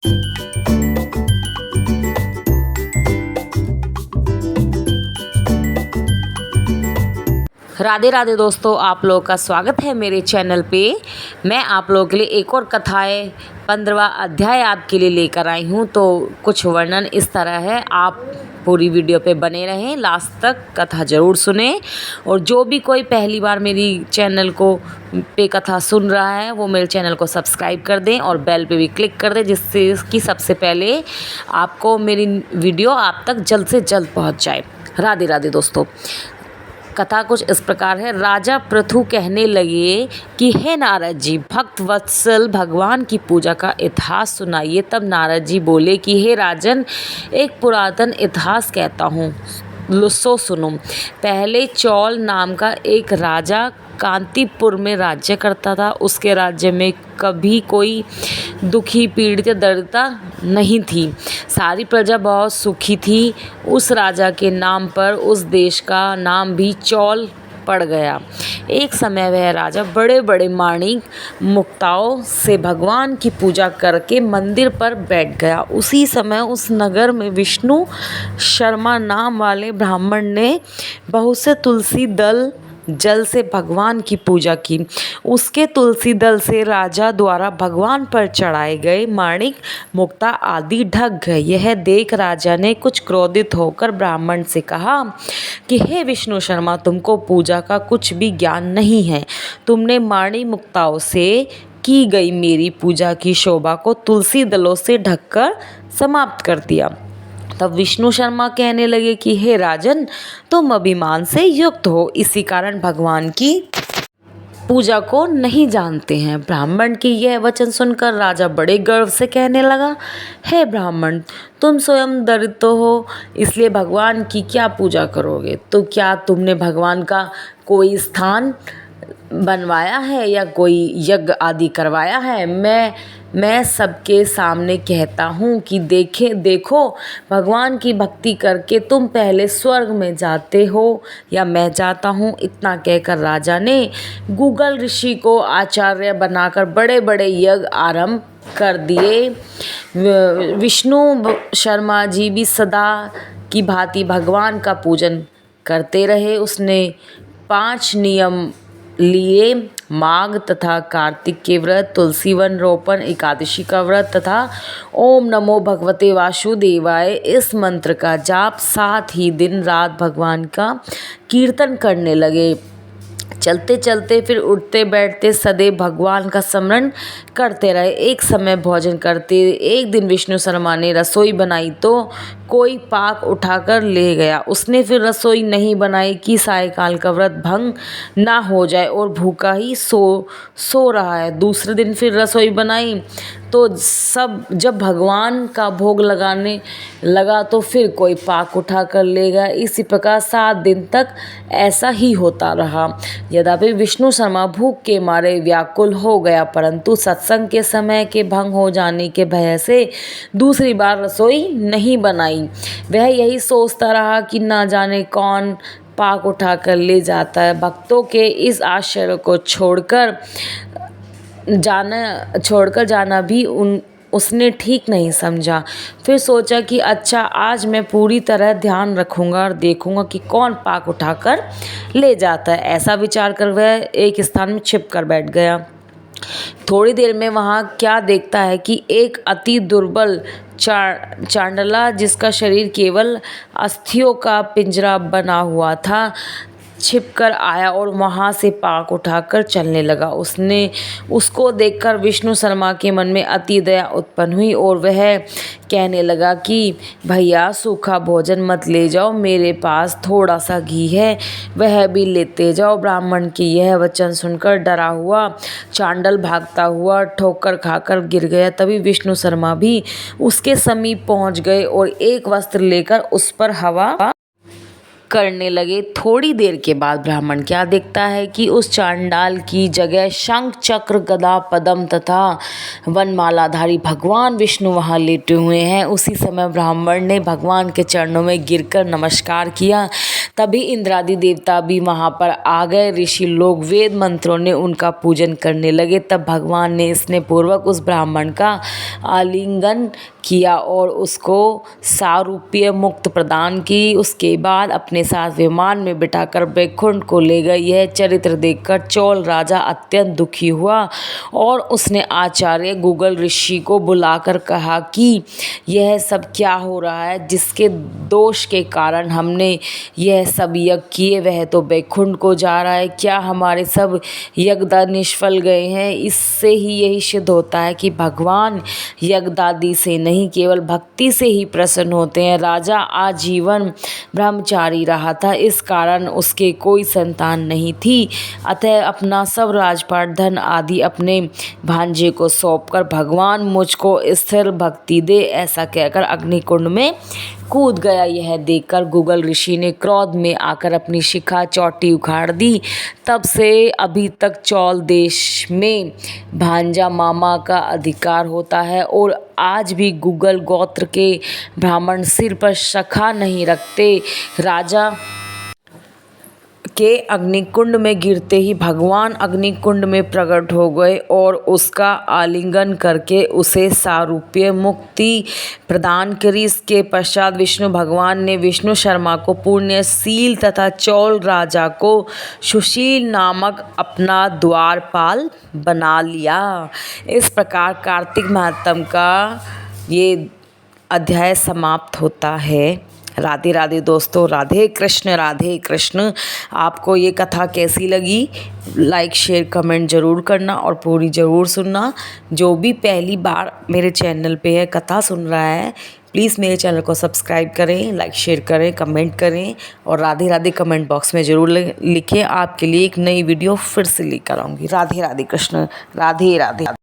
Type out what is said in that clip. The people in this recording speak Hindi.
राधे राधे दोस्तों, आप लोगों का स्वागत है मेरे चैनल पे। मैं आप लोगों के लिए एक और कथाएं 15वां अध्याय आपके लिए लेकर आई हूँ। तो कुछ वर्णन इस तरह है, आप पूरी वीडियो पे बने रहें, लास्ट तक कथा ज़रूर सुने। और जो भी कोई पहली बार मेरी चैनल को पे कथा सुन रहा है वो मेरे चैनल को सब्सक्राइब कर दें और बेल पे भी क्लिक कर दें, जिससे कि सबसे पहले आपको मेरी वीडियो आप तक जल्द से जल्द पहुँच जाए। राधे राधे दोस्तों। कथा कुछ इस प्रकार है। राजा पृथु कहने लगे कि हे नारद जी, भक्त वत्सल भगवान की पूजा का इतिहास सुनाइए। तब नारद जी बोले कि हे राजन, एक पुरातन इतिहास कहता हूँ, सो सुनो। पहले चौल नाम का एक राजा कांतिपुर में राज्य करता था। उसके राज्य में कभी कोई दुखी, पीड़ित या दरिद्रता नहीं थी। सारी प्रजा बहुत सुखी थी। उस राजा के नाम पर उस देश का नाम भी चौल पड़ गया। एक समय वह राजा बड़े बड़े माणिक मुक्ताओं से भगवान की पूजा करके मंदिर पर बैठ गया। उसी समय उस नगर में विष्णु शर्मा नाम वाले ब्राह्मण ने बहुत से तुलसी दल जल से भगवान की पूजा की। उसके तुलसी दल से राजा द्वारा भगवान पर चढ़ाए गए माणिक, मुक्ता आदि ढक गए। यह देख राजा ने कुछ क्रोधित होकर ब्राह्मण से कहा कि हे विष्णु शर्मा, तुमको पूजा का कुछ भी ज्ञान नहीं है। तुमने माणिक मुक्ताओं से की गई मेरी पूजा की शोभा को तुलसी दलों से ढककर समाप्त कर दिया। तब विष्णु शर्मा कहने लगे कि हे राजन, तुम अभिमान से युक्त हो, इसी कारण भगवान की पूजा को नहीं जानते हैं। ब्राह्मण की यह वचन सुनकर राजा बड़े गर्व से कहने लगा, हे ब्राह्मण, तुम स्वयं दरिद्र हो, इसलिए भगवान की क्या पूजा करोगे? तो क्या तुमने भगवान का कोई स्थान बनवाया है या कोई यज्ञ आदि करवाया है? मैं सबके सामने कहता हूँ कि देखो, भगवान की भक्ति करके तुम पहले स्वर्ग में जाते हो या मैं जाता हूँ। इतना कहकर राजा ने गूगल ऋषि को आचार्य बनाकर बड़े बड़े यज्ञ आरंभ कर दिए। विष्णु शर्मा जी भी सदा की भांति भगवान का पूजन करते रहे। उसने 5 नियम लिए, माघ तथा कार्तिक के व्रत, तुलसी वन रोपण, एकादशी का व्रत तथा ओम नमो भगवते वासुदेवाय इस मंत्र का जाप। साथ ही दिन रात भगवान का कीर्तन करने लगे। चलते चलते फिर उठते बैठते सदैव भगवान का स्मरण करते रहे। एक समय भोजन करते एक दिन विष्णु शर्मा ने रसोई बनाई तो कोई पाक उठाकर ले गया। उसने फिर रसोई नहीं बनाई कि सायकाल का व्रत भंग ना हो जाए और भूखा ही सो रहा है। दूसरे दिन फिर रसोई बनाई तो जब भगवान का भोग लगाने लगा तो फिर कोई पाक उठा कर ले गया। इसी प्रकार 7 दिन तक ऐसा ही होता रहा। यद्यपि विष्णु शर्मा भूख के मारे व्याकुल हो गया, परंतु सत्संग के समय के भंग हो जाने के भय से दूसरी बार रसोई नहीं बनाई। वह यही सोचता रहा कि ना जाने कौन पाक उठा कर ले जाता है। भक्तों के इस आश्चर्य को छोड़कर जाना भी उसने ठीक नहीं समझा। फिर सोचा कि अच्छा, आज मैं पूरी तरह ध्यान रखूंगा और देखूंगा कि कौन पाक उठाकर ले जाता है। ऐसा विचार कर वह एक स्थान में छिप कर बैठ गया। थोड़ी देर में वहाँ क्या देखता है कि एक अति दुर्बल चांडला, जिसका शरीर केवल अस्थियों का पिंजरा बना हुआ था, छिपकर आया और वहाँ से पाक उठाकर चलने लगा। उसको देखकर विष्णु शर्मा के मन में अति दया उत्पन्न हुई और वह कहने लगा कि भैया, सूखा भोजन मत ले जाओ, मेरे पास थोड़ा सा घी है, वह भी लेते जाओ। ब्राह्मण की यह वचन सुनकर डरा हुआ चांडल भागता हुआ ठोकर खाकर गिर गया। तभी विष्णु शर्मा भी उसके समीप पहुँच गए और एक वस्त्र लेकर उस पर हवा करने लगे। थोड़ी देर के बाद ब्राह्मण क्या देखता है कि उस चांडाल की जगह शंख चक्र गदा पद्म तथा वनमालाधारी भगवान विष्णु वहाँ लेटे हुए हैं। उसी समय ब्राह्मण ने भगवान के चरणों में गिरकर नमस्कार किया। तभी इंद्रादि देवता भी वहाँ पर आ गए। ऋषि लोग वेद मंत्रों ने उनका पूजन करने लगे। तब भगवान ने स्नेहपूर्वक उस ब्राह्मण का आलिंगन किया और उसको सारूप्य मुक्त प्रदान की। उसके बाद अपने साथ विमान में बिठाकर वैकुंठ को ले गए। यह चरित्र देखकर चोल राजा अत्यंत दुखी हुआ और उसने आचार्य गुगल ऋषि को बुलाकर कहा कि यह सब क्या हो रहा है, जिसके दोष के कारण हमने यह सब यज्ञ किए वह तो वैकुंठ को जा रहा है। क्या हमारे सब यज्ञ निष्फल गए हैं? इससे ही यही सिद्ध होता है कि भगवान यज्ञादि से नहीं केवल भक्ति से ही प्रसन्न होते हैं। राजा आजीवन ब्रह्मचारी रहा था, इस कारण उसके कोई संतान नहीं थी। अतः अपना सब राजपाट धन आदि अपने भांजे को सौंपकर भगवान मुझको स्थिर भक्ति दे, ऐसा कहकर अग्निकुंड में कूद गया। यह देखकर गुगल ऋषि ने क्रोध में आकर अपनी शिखा चोटी उखाड़ दी। तब से अभी तक चौल देश में भांजा मामा का अधिकार होता है और आज भी गुगल गोत्र के ब्राह्मण सिर पर शखा नहीं रखते। राजा के अग्निकुंड में गिरते ही भगवान अग्निकुंड में प्रकट हो गए और उसका आलिंगन करके उसे सारूप्य मुक्ति प्रदान करी। इसके पश्चात विष्णु भगवान ने विष्णु शर्मा को पुण्यशील तथा चौल राजा को सुशील नामक अपना द्वारपाल बना लिया। इस प्रकार कार्तिक महात्म का ये अध्याय समाप्त होता है। राधे राधे दोस्तों, राधे कृष्ण राधे कृष्ण। आपको ये कथा कैसी लगी? लाइक शेयर कमेंट ज़रूर करना और पूरी ज़रूर सुनना। जो भी पहली बार मेरे चैनल पे है, कथा सुन रहा है, प्लीज़ मेरे चैनल को सब्सक्राइब करें, लाइक शेयर करें, कमेंट करें और राधे राधे कमेंट बॉक्स में ज़रूर लिखें। आपके लिए एक नई वीडियो फिर से लेकर आऊँगी। राधे राधे कृष्ण, राधे राधे।